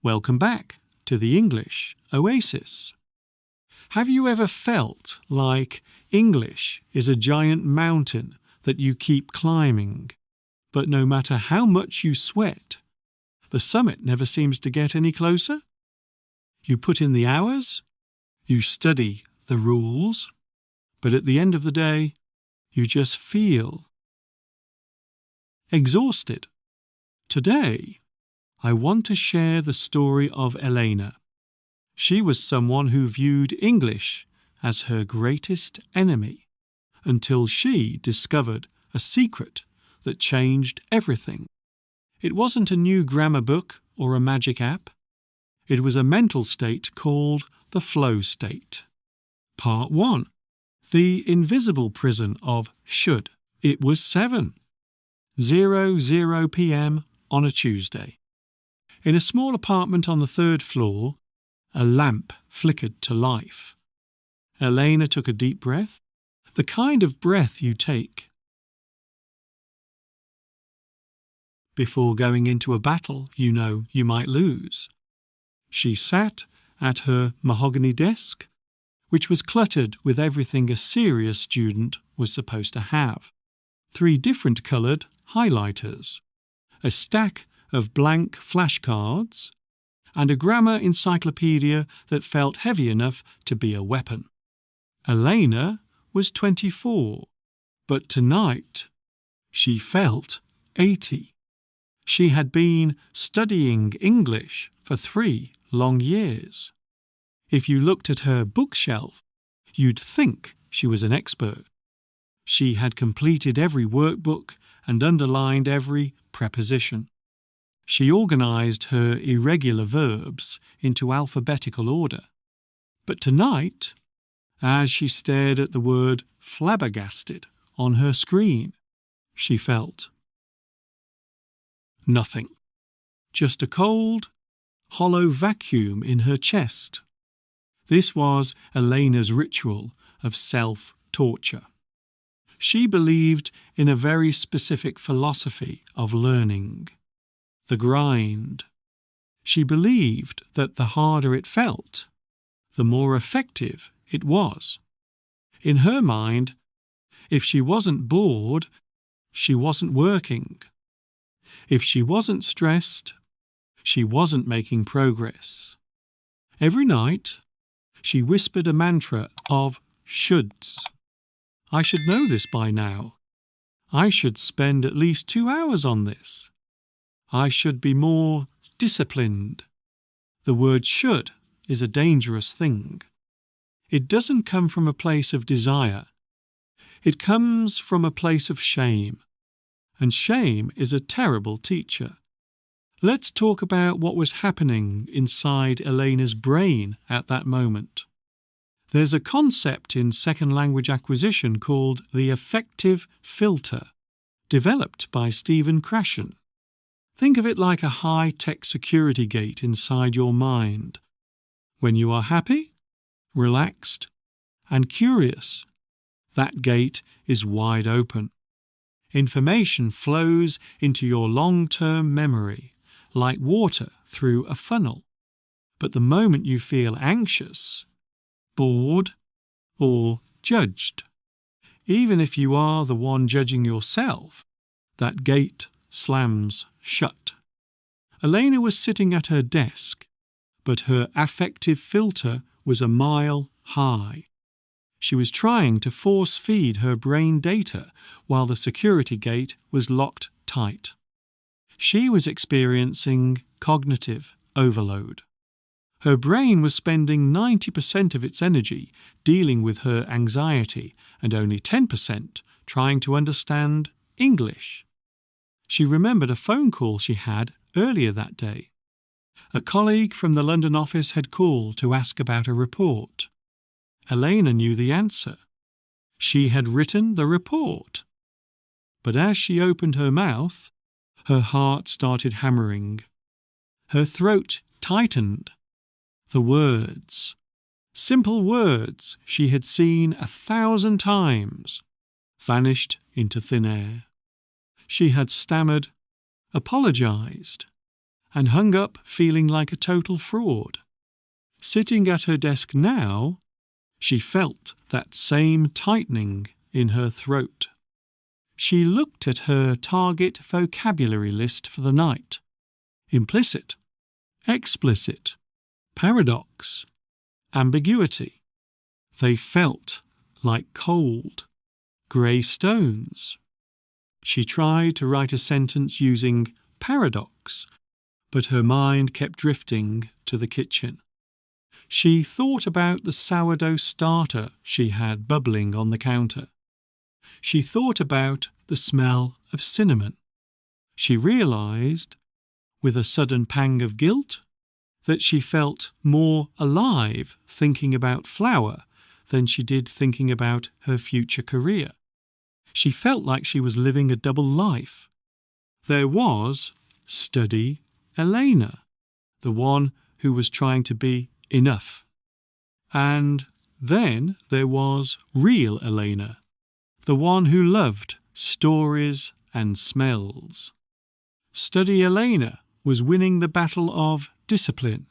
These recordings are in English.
Welcome back to the English Oasis. Have you ever felt like English is a giant mountain that you keep climbing, but no matter how much you sweat, the summit never seems to get any closer? You put in the hours, you study the rules, but at the end of the day, you just feel exhausted. Today, I want to share the story of Elena. She was someone who viewed English as her greatest enemy until she discovered a secret that changed everything. It wasn't a new grammar book or a magic app. It was a mental state called the flow state. Part 1. The invisible prison of should. It was 7:00 p.m. on a Tuesday. In a small apartment on the 3rd floor, a lamp flickered to life. Elena took a deep breath, the kind of breath you take before going into a battle you know you might lose. She sat at her mahogany desk, which was cluttered with everything a serious student was supposed to have. 3 different coloured highlighters, a stack of blank flashcards, and a grammar encyclopedia that felt heavy enough to be a weapon. Elena was 24, but tonight she felt 80. She had been studying English for 3 long years. If you looked at her bookshelf, you'd think she was an expert. She had completed every workbook and underlined every preposition. She organized her irregular verbs into alphabetical order. But tonight, as she stared at the word flabbergasted on her screen, she felt nothing. Just a cold, hollow vacuum in her chest. This was Elena's ritual of self-torture. She believed in a very specific philosophy of learning. The grind. She believed that the harder it felt, the more effective it was. In her mind, if she wasn't bored, she wasn't working. If she wasn't stressed, she wasn't making progress. Every night, she whispered a mantra of shoulds. I should know this by now. I should spend at least 2 hours on this. I should be more disciplined. The word should is a dangerous thing. It doesn't come from a place of desire. It comes from a place of shame. And shame is a terrible teacher. Let's talk about what was happening inside Elena's brain at that moment. There's a concept in second language acquisition called the Affective Filter, developed by Stephen Krashen. Think of it like a high-tech security gate inside your mind. When you are happy, relaxed, and curious, that gate is wide open. Information flows into your long-term memory like water through a funnel. But the moment you feel anxious, bored, or judged, even if you are the one judging yourself, that gate slams shut. Elena was sitting at her desk, but her affective filter was a mile high. She was trying to force-feed her brain data while the security gate was locked tight. She was experiencing cognitive overload. Her brain was spending 90% of its energy dealing with her anxiety and only 10% trying to understand English. She remembered a phone call she had earlier that day. A colleague from the London office had called to ask about a report. Elena knew the answer. She had written the report. But as she opened her mouth, her heart started hammering. Her throat tightened. The words, simple words she had seen 1,000 times, vanished into thin air. She had stammered, apologized, and hung up feeling like a total fraud. Sitting at her desk now, she felt that same tightening in her throat. She looked at her target vocabulary list for the night. Implicit, explicit, paradox, ambiguity. They felt like cold, grey stones. She tried to write a sentence using paradox, but her mind kept drifting to the kitchen. She thought about the sourdough starter she had bubbling on the counter. She thought about the smell of cinnamon. She realized, with a sudden pang of guilt, that she felt more alive thinking about flour than she did thinking about her future career. She felt like she was living a double life. There was Study Elena, the one who was trying to be enough. And then there was Real Elena, the one who loved stories and smells. Study Elena was winning the battle of discipline,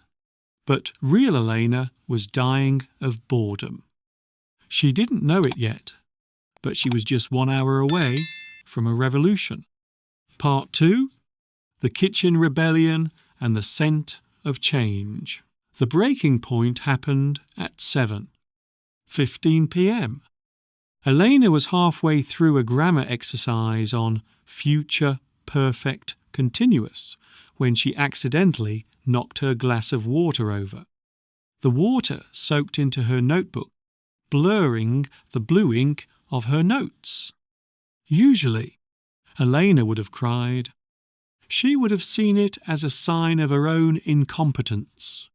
but Real Elena was dying of boredom. She didn't know it yet, but she was just 1 hour away from a revolution. Part 2, The Kitchen Rebellion and the Scent of Change. The breaking point happened at 7:15 p.m. Elena was halfway through a grammar exercise on future perfect continuous when she accidentally knocked her glass of water over. The water soaked into her notebook, blurring the blue ink of her notes. Usually, Elena would have cried. She would have seen it as a sign of her own incompetence.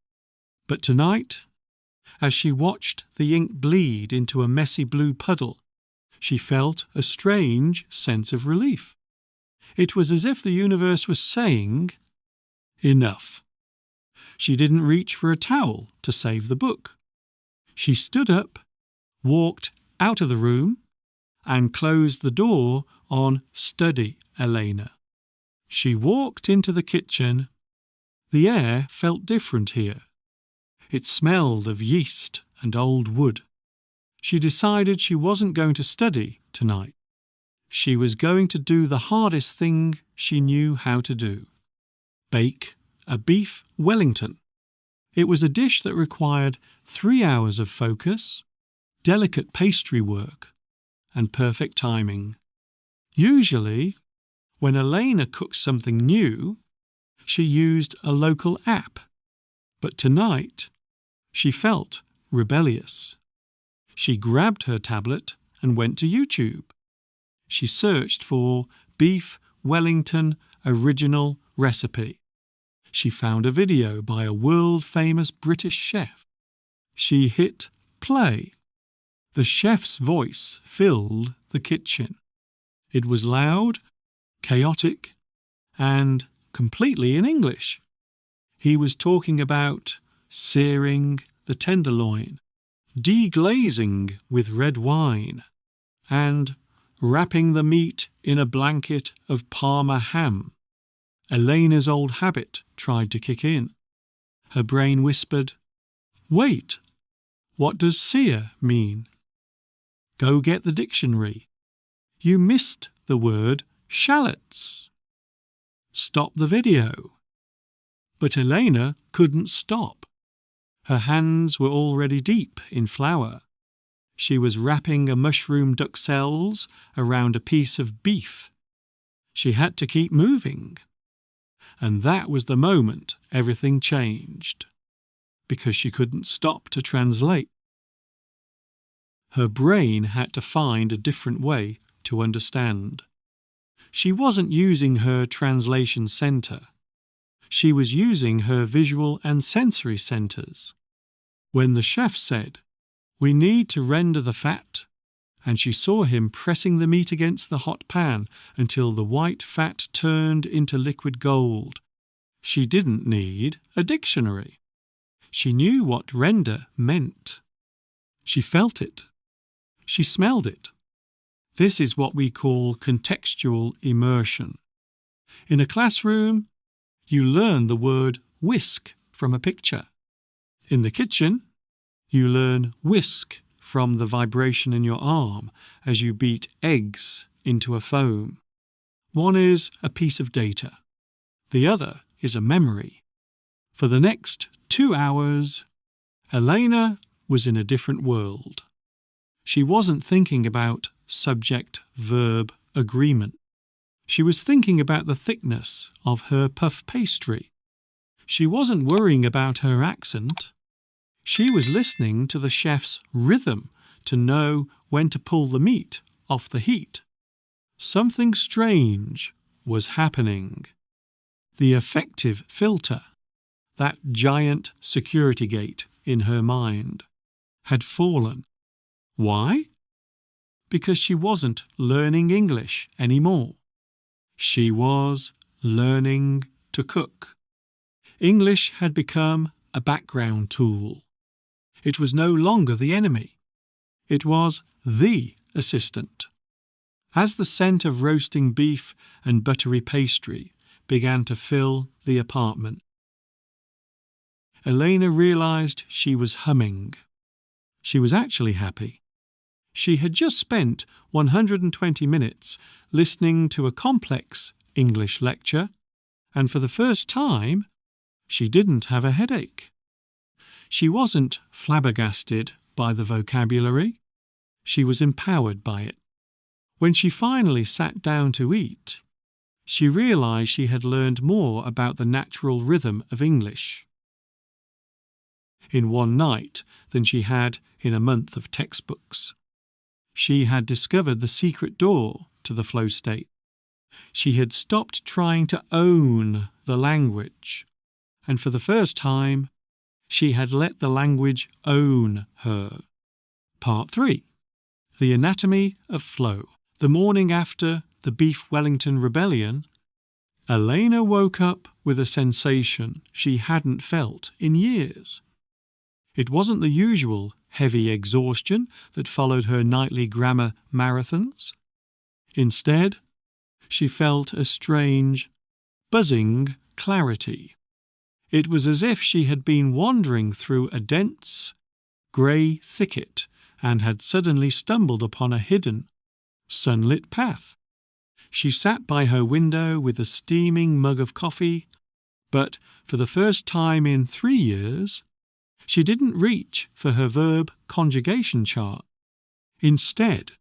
But tonight, as she watched the ink bleed into a messy blue puddle, she felt a strange sense of relief. It was as if the universe was saying, "Enough." She didn't reach for a towel to save the book. She stood up, walked out of the room, and closed the door on Study Elena. She walked into the kitchen. The air felt different here. It smelled of yeast and old wood. She decided she wasn't going to study tonight. She was going to do the hardest thing she knew how to do: bake a beef Wellington. It was a dish that required 3 hours of focus, delicate pastry work, and perfect timing. Usually, when Elena cooked something new, she used a local app, but tonight she felt rebellious. She grabbed her tablet and went to YouTube. She searched for Beef Wellington Original Recipe. She found a video by a world-famous British chef. She hit play. The chef's voice filled the kitchen. It was loud, chaotic, and completely in English. He was talking about searing the tenderloin, deglazing with red wine, and wrapping the meat in a blanket of Parma ham. Elena's old habit tried to kick in. Her brain whispered, "Wait, what does sear mean? Go get the dictionary. You missed the word shallots. Stop the video." But Elena couldn't stop. Her hands were already deep in flour. She was wrapping a mushroom duxelles around a piece of beef. She had to keep moving. And that was the moment everything changed, because she couldn't stop to translate. Her brain had to find a different way to understand. She wasn't using her translation center. She was using her visual and sensory centers. When the chef said, "We need to render the fat," and she saw him pressing the meat against the hot pan until the white fat turned into liquid gold, she didn't need a dictionary. She knew what render meant. She felt it. She smelled it. This is what we call contextual immersion. In a classroom, you learn the word whisk from a picture. In the kitchen, you learn whisk from the vibration in your arm as you beat eggs into a foam. One is a piece of data. The other is a memory. For the next 2 hours, Elena was in a different world. She wasn't thinking about subject-verb agreement. She was thinking about the thickness of her puff pastry. She wasn't worrying about her accent. She was listening to the chef's rhythm to know when to pull the meat off the heat. Something strange was happening. The affective filter, that giant security gate in her mind, had fallen. Why? Because she wasn't learning English anymore. She was learning to cook. English had become a background tool. It was no longer the enemy. It was the assistant. As the scent of roasting beef and buttery pastry began to fill the apartment, Elena realized she was humming. She was actually happy. She had just spent 120 minutes listening to a complex English lecture, and for the first time, she didn't have a headache. She wasn't flabbergasted by the vocabulary. She was empowered by it. When she finally sat down to eat, she realized she had learned more about the natural rhythm of English in one night than she had in a month of textbooks. She had discovered the secret door to the flow state. She had stopped trying to own the language, and for the first time, she had let the language own her. Part 3. The Anatomy of Flow. The morning after the Beef Wellington Rebellion, Elena woke up with a sensation she hadn't felt in years. It wasn't the usual heavy exhaustion that followed her nightly grammar marathons. Instead, she felt a strange, buzzing clarity. It was as if she had been wandering through a dense, grey thicket and had suddenly stumbled upon a hidden, sunlit path. She sat by her window with a steaming mug of coffee, but for the first time in 3 years, she didn't reach for her verb conjugation chart. Instead,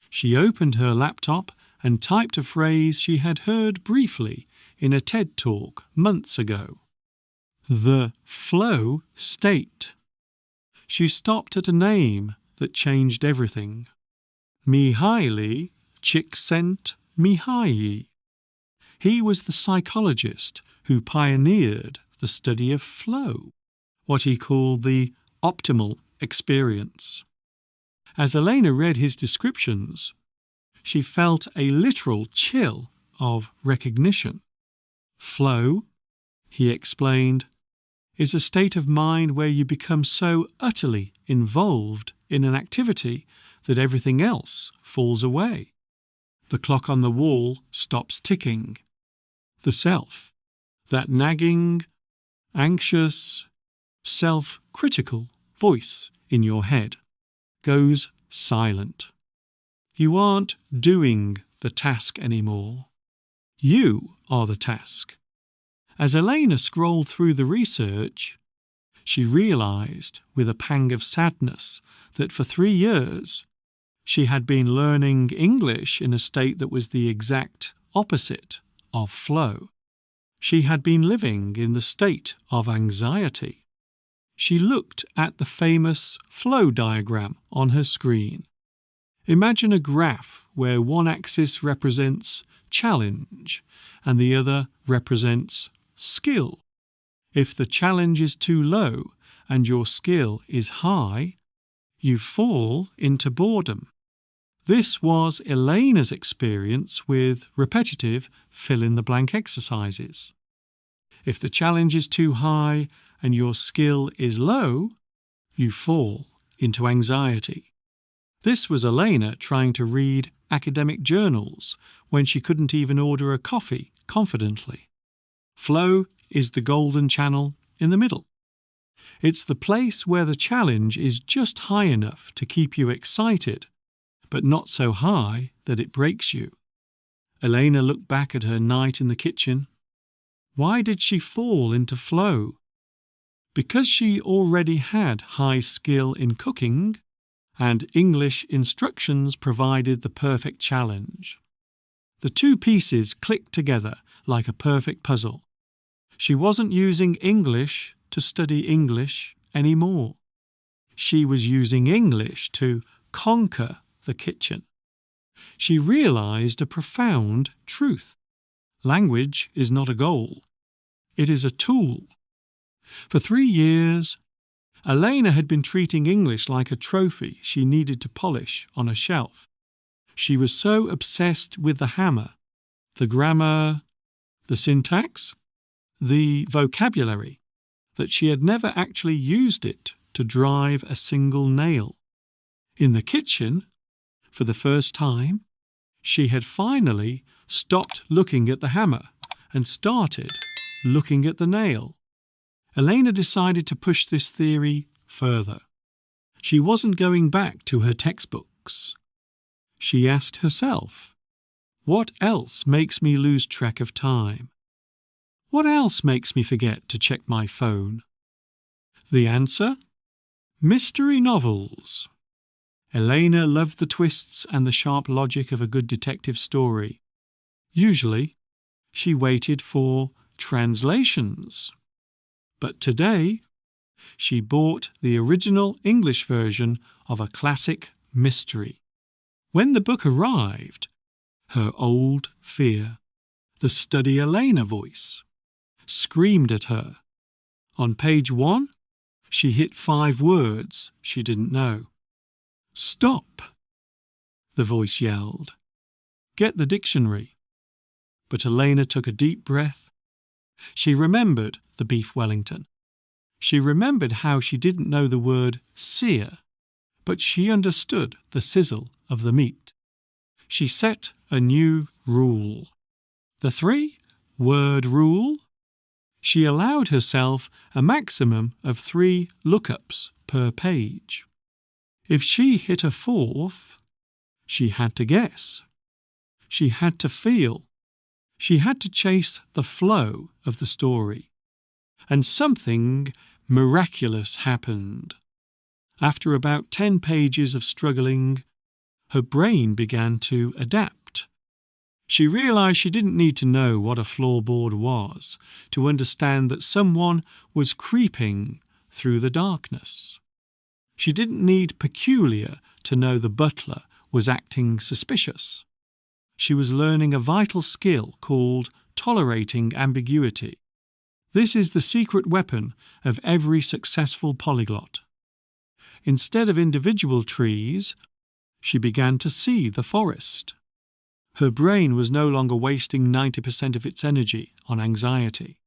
she opened her laptop and typed a phrase she had heard briefly in a TED talk months ago. The flow state. She stopped at a name that changed everything. Mihaly Csikszentmihalyi. He was the psychologist who pioneered the study of flow, what he called the optimal experience. As Elena read his descriptions, she felt a literal chill of recognition. Flow, he explained, is a state of mind where you become so utterly involved in an activity that everything else falls away. The clock on the wall stops ticking. The self, that nagging, anxious, self-critical voice in your head, goes silent. You aren't doing the task anymore. You are the task. As Elena scrolled through the research, she realized with a pang of sadness that for 3 years she had been learning English in a state that was the exact opposite of flow. She had been living in the state of anxiety. She looked at the famous flow diagram on her screen. Imagine a graph where one axis represents challenge and the other represents skill. If the challenge is too low and your skill is high, you fall into boredom. This was Elena's experience with repetitive fill-in-the-blank exercises. If the challenge is too high and your skill is low, you fall into anxiety. This was Elena trying to read academic journals when she couldn't even order a coffee confidently. Flow is the golden channel in the middle. It's the place where the challenge is just high enough to keep you excited, but not so high that it breaks you. Elena looked back at her night in the kitchen. Why did she fall into flow? Because she already had high skill in cooking, and English instructions provided the perfect challenge. The two pieces clicked together like a perfect puzzle. She wasn't using English to study English anymore. She was using English to conquer the kitchen. She realized a profound truth. Language is not a goal. It is a tool. For 3 years, Elena had been treating English like a trophy she needed to polish on a shelf. She was so obsessed with the hammer, the grammar, the syntax, the vocabulary, that she had never actually used it to drive a single nail. In the kitchen, for the first time, she had finally stopped looking at the hammer and started looking at the nail. Elena decided to push this theory further. She wasn't going back to her textbooks. She asked herself, what else makes me lose track of time? What else makes me forget to check my phone? The answer? Mystery novels. Elena loved the twists and the sharp logic of a good detective story. Usually, she waited for translations. But today, she bought the original English version of a classic mystery. When the book arrived, her old fear, the Study Elena voice, screamed at her. On page 1, she hit 5 words she didn't know. Stop, the voice yelled. Get the dictionary. But Elena took a deep breath. She remembered the beef Wellington. She remembered how she didn't know the word sear, but she understood the sizzle of the meat. She set a new rule. The 3-word rule. She allowed herself a maximum of 3 lookups per page. If she hit a 4th, she had to guess. She had to feel. She had to chase the flow of the story. And something miraculous happened. After about 10 pages of struggling, her brain began to adapt. She realized she didn't need to know what a floorboard was to understand that someone was creeping through the darkness. She didn't need peculiar to know the butler was acting suspicious. She was learning a vital skill called tolerating ambiguity. This is the secret weapon of every successful polyglot. Instead of individual trees, she began to see the forest. Her brain was no longer wasting 90% of its energy on anxiety.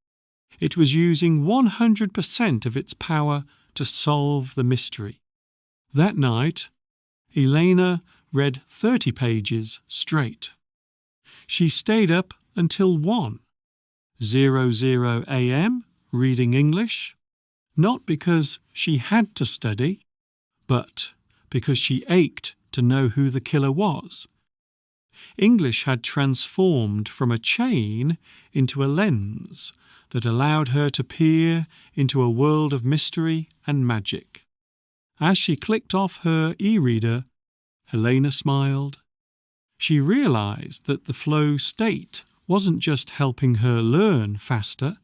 It was using 100% of its power to solve the mystery. That night, Elena read 30 pages straight. She stayed up until 1:00 a.m. reading English, not because she had to study, but because she ached to know who the killer was. English had transformed from a chain into a lens that allowed her to peer into a world of mystery and magic. As she clicked off her e-reader, Elena smiled. She realized that the flow state wasn't just helping her learn faster,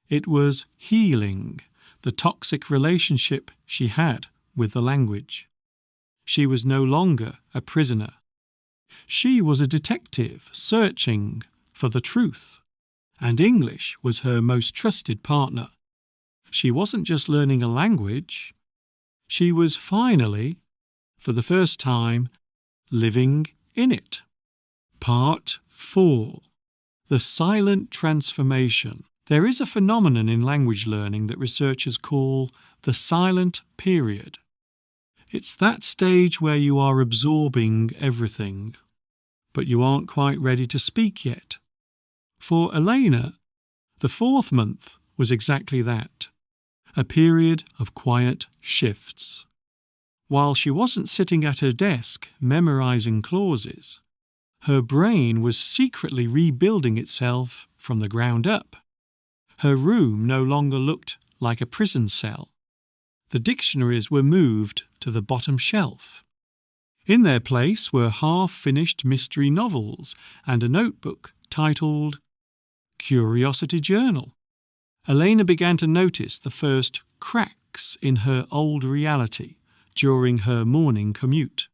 it was healing the toxic relationship she had with the language. She was no longer a prisoner. She was a detective searching for the truth, and English was her most trusted partner. She wasn't just learning a language, she was finally, for the first time, living in it. Part 4. The silent transformation. There is a phenomenon in language learning that researchers call the silent period. It's that stage where you are absorbing everything, but you aren't quite ready to speak yet. For Elena, The 4th month was exactly that, a period of quiet shifts. While she wasn't sitting at her desk memorizing clauses, her brain was secretly rebuilding itself from the ground up. Her room no longer looked like a prison cell. The dictionaries were moved to the bottom shelf. In their place were half-finished mystery novels and a notebook titled Curiosity Journal. Elena began to notice the first cracks in her old reality during her morning commute.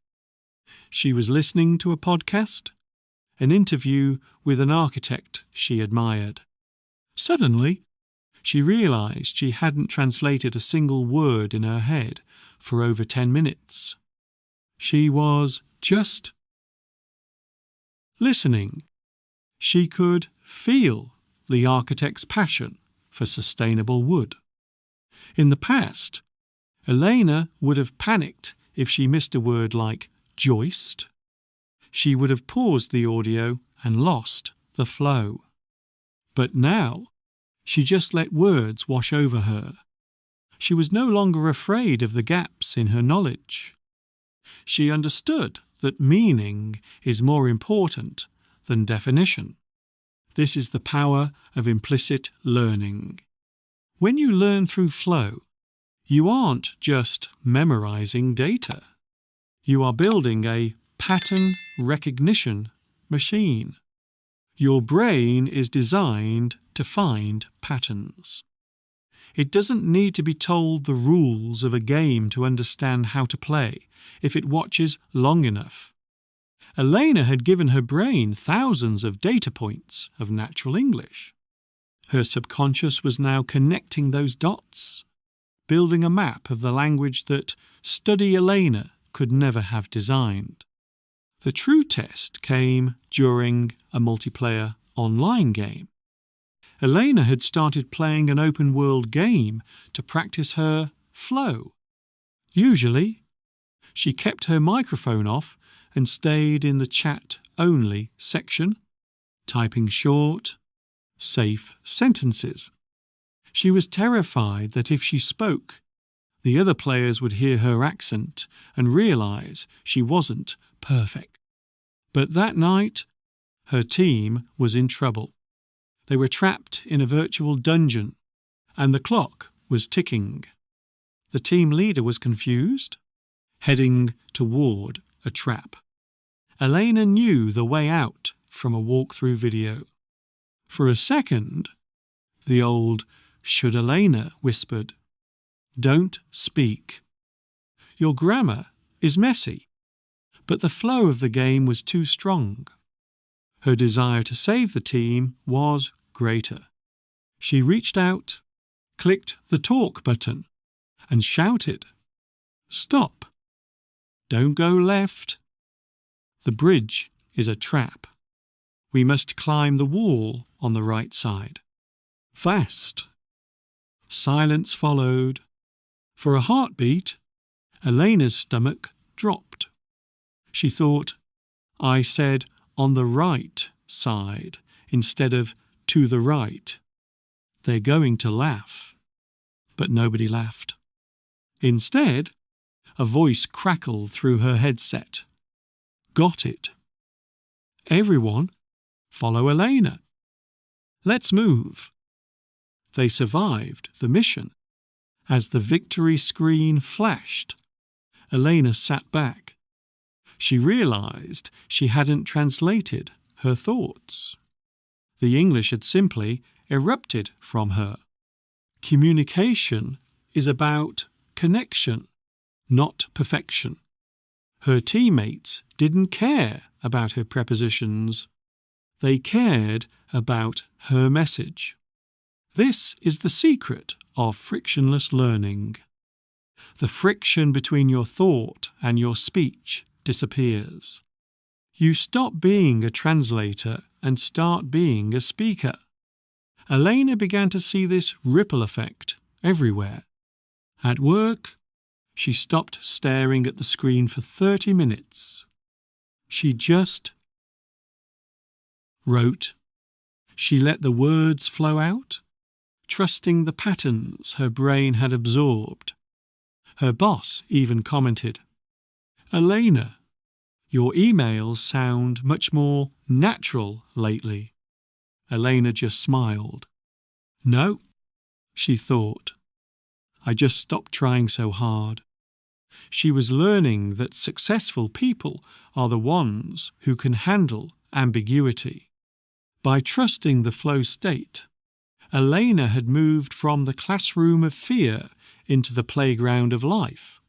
She was listening to a podcast, an interview with an architect she admired. Suddenly, she realized she hadn't translated a single word in her head for over 10 minutes. She was just listening. She could feel the architect's passion for sustainable wood. In the past, Elena would have panicked if she missed a word like joist. She would have paused the audio and lost the flow. But now, she just let words wash over her. She was no longer afraid of the gaps in her knowledge. She understood that meaning is more important than definition. This is the power of implicit learning. When you learn through flow, you aren't just memorizing data. You are building a pattern recognition machine. Your brain is designed to find patterns. It doesn't need to be told the rules of a game to understand how to play if it watches long enough. Elena had given her brain thousands of data points of natural English. Her subconscious was now connecting those dots, building a map of the language that Study Elena could never have designed. The true test came during a multiplayer online game. Elena had started playing an open-world game to practice her flow. Usually, she kept her microphone off and stayed in the chat-only section, typing short, safe sentences. She was terrified that if she spoke, the other players would hear her accent and realize she wasn't perfect. But that night, her team was in trouble. They were trapped in a virtual dungeon, and the clock was ticking. The team leader was confused, heading toward a trap. Elena knew the way out from a walkthrough video. For a second, the old "Should Elena" whispered, "Don't speak. Your grammar is messy." But the flow of the game was too strong. Her desire to save the team was greater. She reached out, clicked the talk button, and shouted, "Stop! Don't go left. The bridge is a trap. We must climb the wall on the right side. Fast." Silence followed. For a heartbeat, Elena's stomach dropped. She thought, "I said on the right side instead of to the right. They're going to laugh." But nobody laughed. Instead, a voice crackled through her headset. "Got it. Everyone, follow Elena. Let's move." They survived the mission. As the victory screen flashed, Elena sat back. She realized she hadn't translated her thoughts. The English had simply erupted from her. Communication is about connection, not perfection. Her teammates didn't care about her prepositions. They cared about her message. This is the secret of frictionless learning. The friction between your thought and your speech disappears. You stop being a translator and start being a speaker. Elena began to see this ripple effect everywhere. At work, she stopped staring at the screen for 30 minutes. She just wrote. She let the words flow out, trusting the patterns her brain had absorbed. Her boss even commented, "Elena, your emails sound much more natural lately." Elena just smiled. "No," she thought. "I just stopped trying so hard." She was learning that successful people are the ones who can handle ambiguity. By trusting the flow state, Elena had moved from the classroom of fear into the playground of life.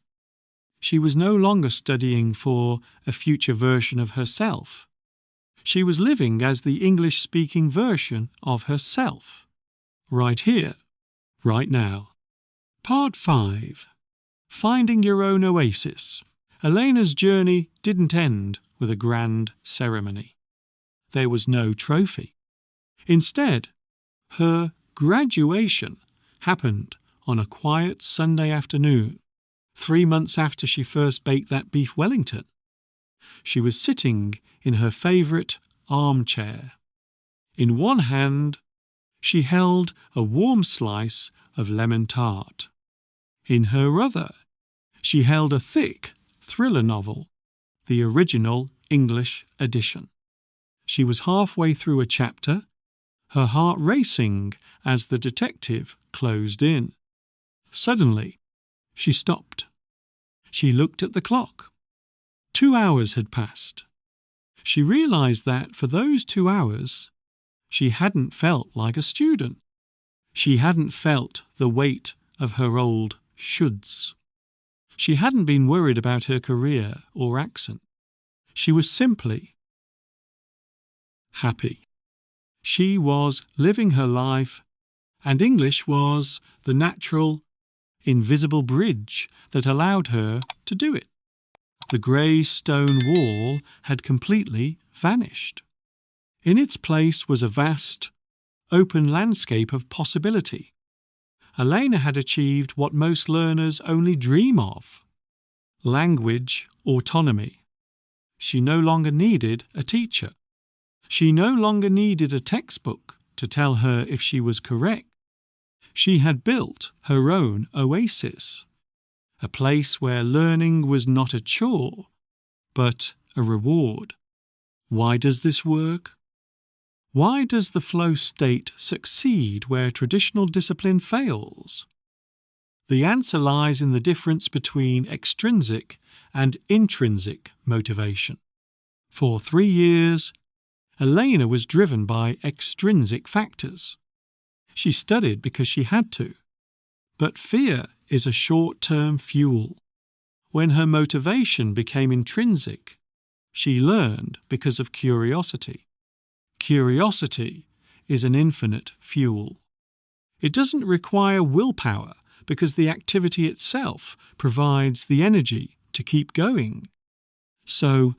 She was no longer studying for a future version of herself. She was living as the English-speaking version of herself, right here, right now. Part 5. Finding Your Own Oasis. Elena's journey didn't end with a grand ceremony. There was no trophy. Instead, her graduation happened on a quiet Sunday afternoon, 3 months after she first baked that beef Wellington. She was sitting in her favourite armchair. In one hand, she held a warm slice of lemon tart. In her other, she held a thick thriller novel, the original English edition. She was halfway through a chapter, her heart racing as the detective closed in. Suddenly, she stopped. She looked at the clock. 2 hours had passed. She realized that for those 2 hours, she hadn't felt like a student. She hadn't felt the weight of her old shoulds. She hadn't been worried about her career or accent. She was simply happy. She was living her life, and English was the natural, invisible bridge that allowed her to do it. The grey stone wall had completely vanished. In its place was a vast, open landscape of possibility. Elena had achieved what most learners only dream of: language autonomy. She no longer needed a teacher. She no longer needed a textbook to tell her if she was correct. She had built her own oasis, a place where learning was not a chore, but a reward. Why does this work? Why does the flow state succeed where traditional discipline fails? The answer lies in the difference between extrinsic and intrinsic motivation. For 3 years, Elena was driven by extrinsic factors. She studied because she had to. But fear is a short-term fuel. When her motivation became intrinsic, she learned because of curiosity. Curiosity is an infinite fuel. It doesn't require willpower because the activity itself provides the energy to keep going. So,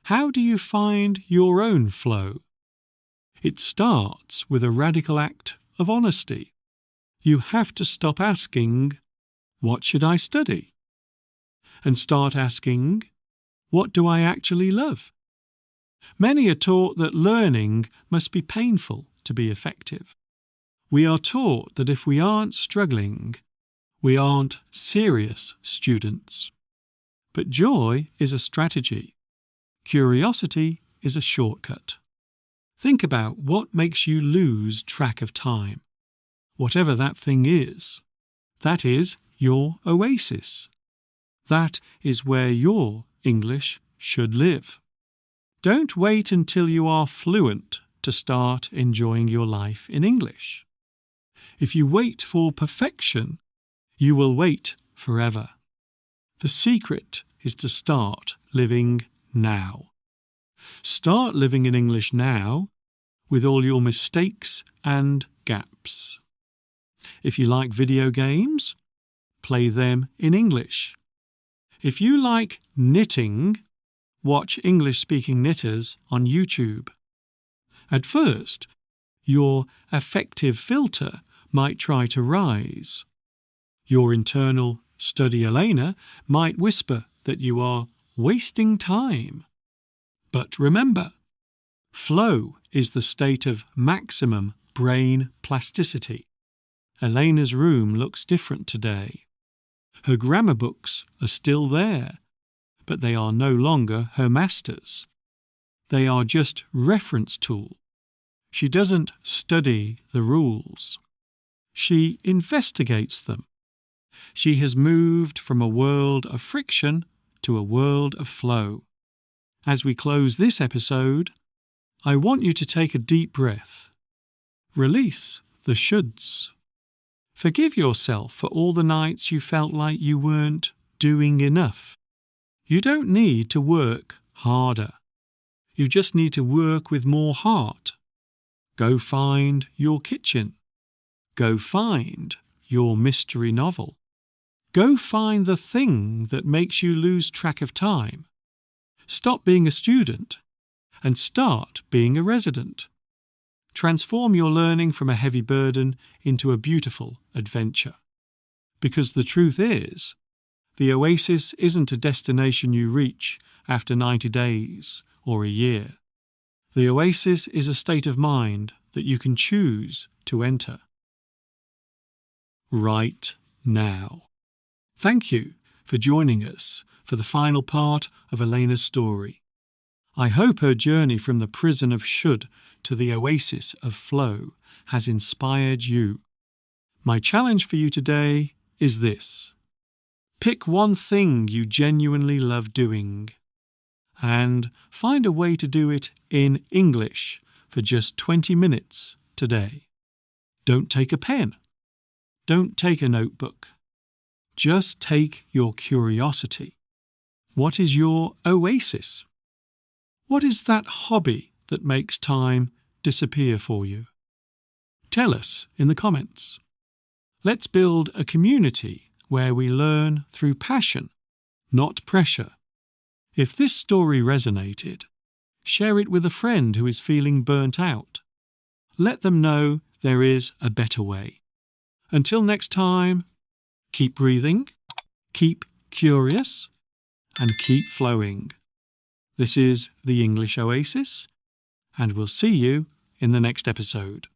how do you find your own flow? It starts with a radical act of honesty. You have to stop asking, "What should I study?" and start asking, "What do I actually love?" Many are taught that learning must be painful to be effective. We are taught that if we aren't struggling, we aren't serious students. But joy is a strategy. Curiosity is a shortcut. Think about what makes you lose track of time. Whatever that thing is, that is your oasis. That is where your English should live. Don't wait until you are fluent to start enjoying your life in English. If you wait for perfection, you will wait forever. The secret is to start living now. Start living in English now with all your mistakes and gaps. If you like video games, play them in English. If you like knitting, watch English-speaking knitters on YouTube. At first, your affective filter might try to rise. Your internal study Elena might whisper that you are wasting time. But remember, flow is the state of maximum brain plasticity. Elena's room looks different today. Her grammar books are still there, but they are no longer her masters. They are just reference tools. She doesn't study the rules. She investigates them. She has moved from a world of friction to a world of flow. As we close this episode, I want you to take a deep breath. Release the shoulds. Forgive yourself for all the nights you felt like you weren't doing enough. You don't need to work harder. You just need to work with more heart. Go find your kitchen. Go find your mystery novel. Go find the thing that makes you lose track of time. Stop being a student and start being a resident. Transform your learning from a heavy burden into a beautiful adventure. Because the truth is, the Oasis isn't a destination you reach after 90 days or a year. The Oasis is a state of mind that you can choose to enter. Right now. Thank you for joining us for the final part of Elena's story. I hope her journey from the prison of should to the oasis of flow has inspired you. My challenge for you today is this. Pick one thing you genuinely love doing and find a way to do it in English for just 20 minutes today. Don't take a pen. Don't take a notebook. Just take your curiosity. What is your oasis? What is that hobby that makes time disappear for you? Tell us in the comments. Let's build a community where we learn through passion, not pressure. If this story resonated, share it with a friend who is feeling burnt out. Let them know there is a better way. Until next time, keep breathing, keep curious, and keep flowing. This is the English Oasis, and we'll see you in the next episode.